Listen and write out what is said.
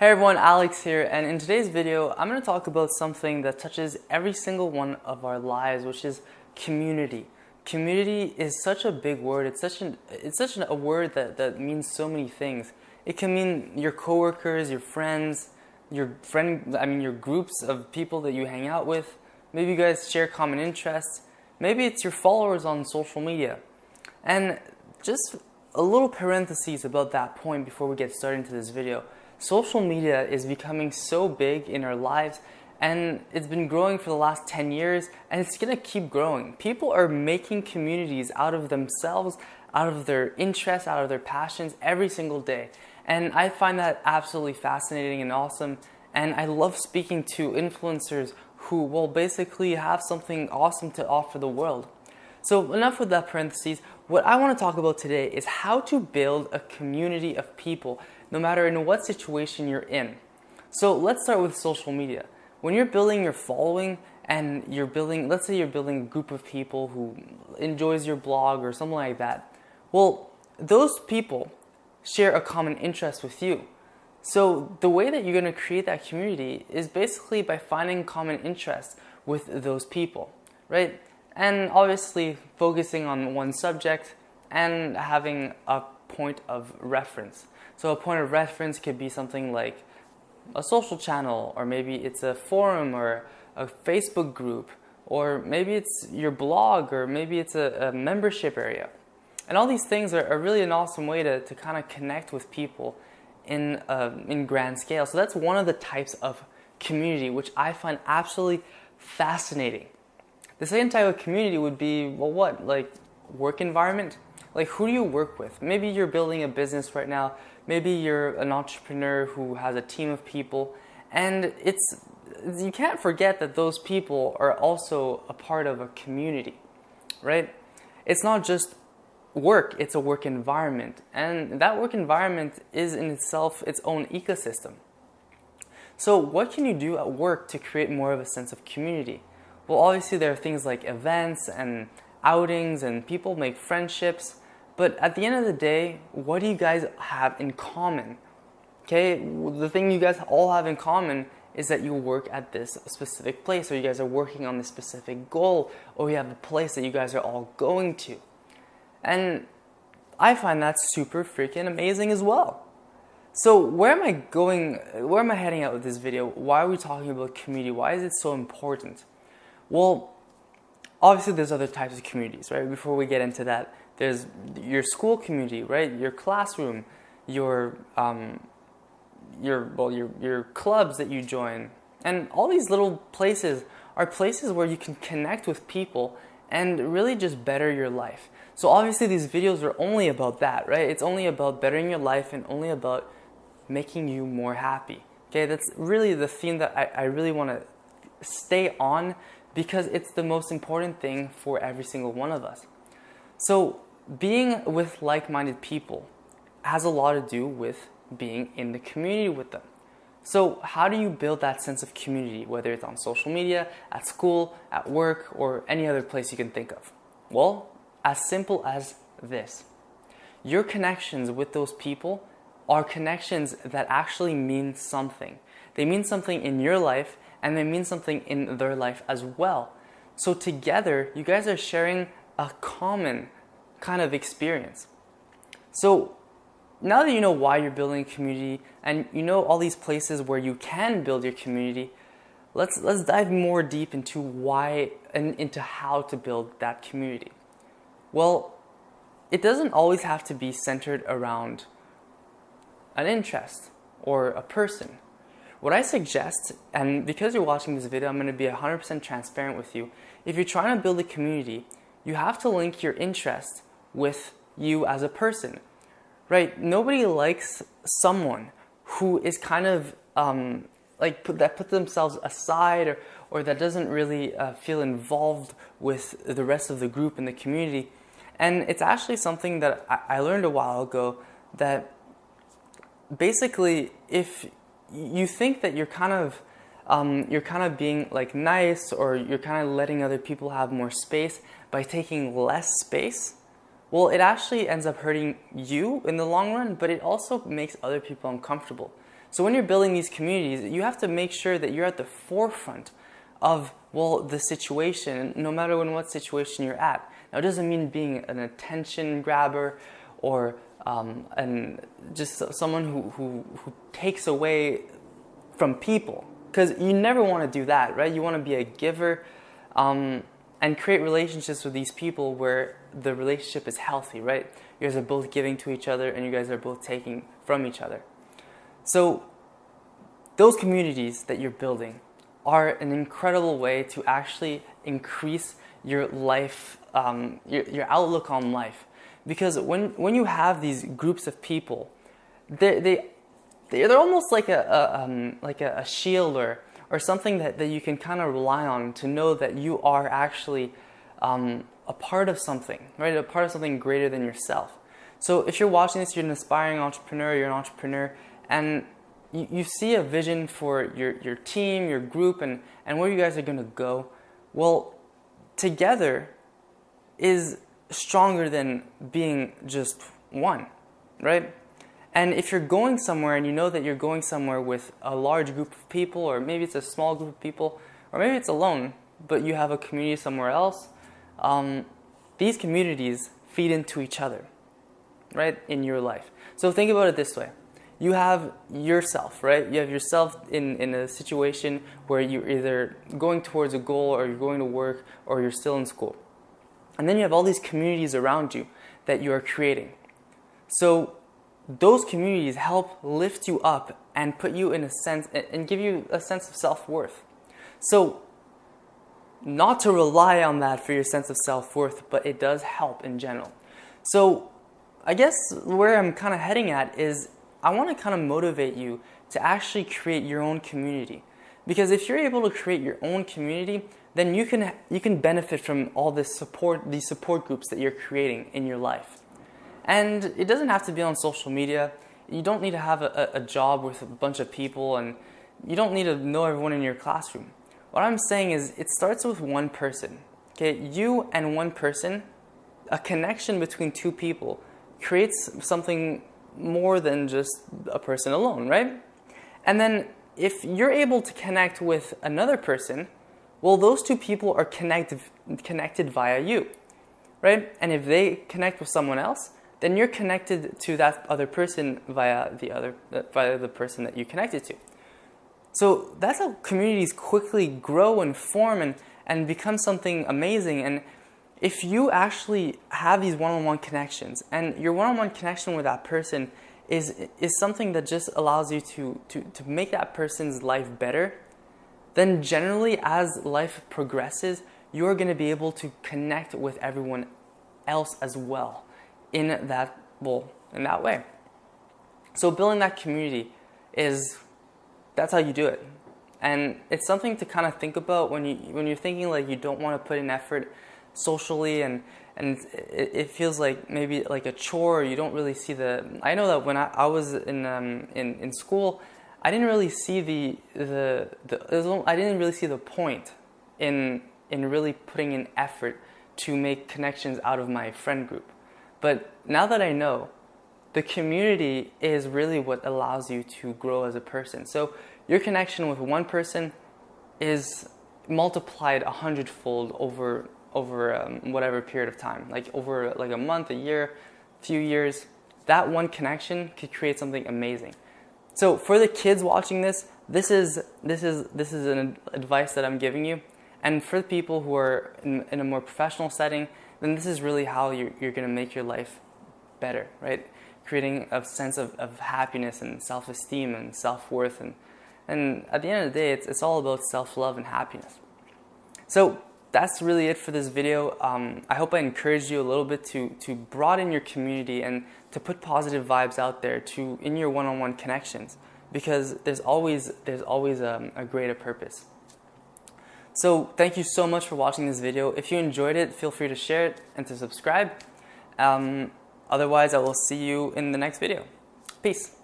Hey everyone, Alex here, and in today's video, I'm going to talk about something that touches every single one of our lives, which is community. Community is such a big word. It's such a word that means so many things. It can mean your coworkers, your friends, your groups of people that you hang out with. Maybe you guys share common interests. Maybe it's your followers on social media. And just a little parenthesis about that point before we get started into this video. Social media is becoming so big in our lives, and it's been growing for the last 10 years, and it's going to keep growing. People are making communities out of themselves, out of their interests, out of their passions every single day. And I find that absolutely fascinating and awesome, and I love speaking to influencers who will basically have something awesome to offer the world. So enough with that parentheses. What I want to talk about today is how to build a community of people, no matter in what situation you're in. So let's start with social media. When you're building your following and let's say you're building a group of people who enjoys your blog or something like that, well, those people share a common interest with you. So the way that you're going to create that community is basically by finding common interests with those people, right? And obviously focusing on one subject and having a point of reference. So a point of reference could be something like a social channel, or maybe it's a forum or a Facebook group, or maybe it's your blog, or maybe it's a membership area. And all these things are really an awesome way to kind of connect with people in grand scale. So that's one of the types of community which I find absolutely fascinating. The second type of community would be, well, what? Like work environment? Like who do you work with? Maybe you're building a business right now. Maybe you're an entrepreneur who has a team of people. And you can't forget that those people are also a part of a community, right? It's not just work, it's a work environment. And that work environment is in itself its own ecosystem. So what can you do at work to create more of a sense of community? Well, obviously there are things like events and outings, and people make friendships. But at the end of the day, what do you guys have in common? Okay, the thing you guys all have in common is that you work at this specific place, or you guys are working on this specific goal, or you have a place that you guys are all going to. And I find that super freaking amazing as well. So where am I heading out with this video? Why are we talking about community? Why is it so important? Well, obviously there's other types of communities, right? Before we get into that, there's your school community, right? Your classroom, your clubs that you join. And all these little places are places where you can connect with people and really just better your life. So obviously these videos are only about that, right? It's only about bettering your life and only about making you more happy. Okay, that's really the theme that I really want to stay on, because it's the most important thing for every single one of us. So being with like-minded people has a lot to do with being in the community with them. So how do you build that sense of community, whether it's on social media, at school, at work, or any other place you can think of? Well, as simple as this. Your connections with those people are connections that actually mean something. They mean something in your life, and they mean something in their life as well. So together, you guys are sharing a common kind of experience. So now that you know why you're building a community, and you know all these places where you can build your community, let's dive more deep into why and into how to build that community. Well, it doesn't always have to be centered around an interest or a person. What I suggest, and because you're watching this video, I'm going to be 100% transparent with you. If you're trying to build a community, you have to link your interest with you as a person, right? Nobody likes someone who is kind of that put themselves aside, or that doesn't really feel involved with the rest of the group in the community. And it's actually something that I learned a while ago, that basically if you think that you're kind of being like nice, or you're kind of letting other people have more space by taking less space, well, it actually ends up hurting you in the long run, but it also makes other people uncomfortable. So when you're building these communities, you have to make sure that you're at the forefront of, well, the situation, no matter in what situation you're at. Now, it doesn't mean being an attention grabber or and just someone who takes away from people, because you never want to do that, right? You want to be a giver and create relationships with these people where the relationship is healthy, right? You guys are both giving to each other and you guys are both taking from each other. So those communities that you're building are an incredible way to actually increase your life, your outlook on life. Because when you have these groups of people, they're almost like a shield or something that you can kind of rely on to know that you are actually a part of something, right? A part of something greater than yourself. So if you're watching this, you're an aspiring entrepreneur, you're an entrepreneur, and you see a vision for your team, your group, and where you guys are going to go. Well, together is stronger than being just one, right? And if you're going somewhere and you know that you're going somewhere with a large group of people, or maybe it's a small group of people, or maybe it's alone, but you have a community somewhere else, these communities feed into each other, right, in your life. So think about it this way. You have yourself, right? You have yourself in a situation where you're either going towards a goal, or you're going to work, or you're still in school. And then you have all these communities around you that you are creating. So those communities help lift you up and put you in a sense, and give you a sense of self-worth. So not to rely on that for your sense of self-worth, but it does help in general. So I guess where I'm kind of heading at is I want to kind of motivate you to actually create your own community. Because if you're able to create your own community, then you can benefit from all this support, these support groups that you're creating in your life. And it doesn't have to be on social media. You don't need to have a job with a bunch of people, and you don't need to know everyone in your classroom. What I'm saying is it starts with one person. Okay, you and one person, a connection between two people creates something more than just a person alone, right? And then if you're able to connect with another person, well, those two people are connected via you, right? And if they connect with someone else, then you're connected to that other person via the person that you connected to. So that's how communities quickly grow and form and become something amazing. And if you actually have these one-on-one connections, and your one-on-one connection with that person is something that just allows you to make that person's life better, then generally as life progresses, you're going to be able to connect with everyone else as well in that way. So building that community that's how you do it. And it's something to kind of think about when you're thinking like you don't want to put in effort socially, and it feels like maybe like a chore. You don't really see I know that when I was in school, I didn't really see I didn't really see the point in really putting in effort to make connections out of my friend group. But now that I know, the community is really what allows you to grow as a person. So your connection with one person is multiplied 100-fold over whatever period of time, like over like a month, a year, few years. That one connection could create something amazing. So for the kids watching this is an advice that I'm giving you. And for the people who are in a more professional setting, then this is really how you're going to make your life better, right? Creating a sense of happiness and self-esteem and self-worth. And at the end of the day, it's all about self-love and happiness. So that's really it for this video. I hope I encouraged you a little bit to broaden your community and to put positive vibes out there in your one-on-one connections, because there's always a greater purpose. So thank you so much for watching this video. If you enjoyed it, feel free to share it and to subscribe. Otherwise, I will see you in the next video. Peace.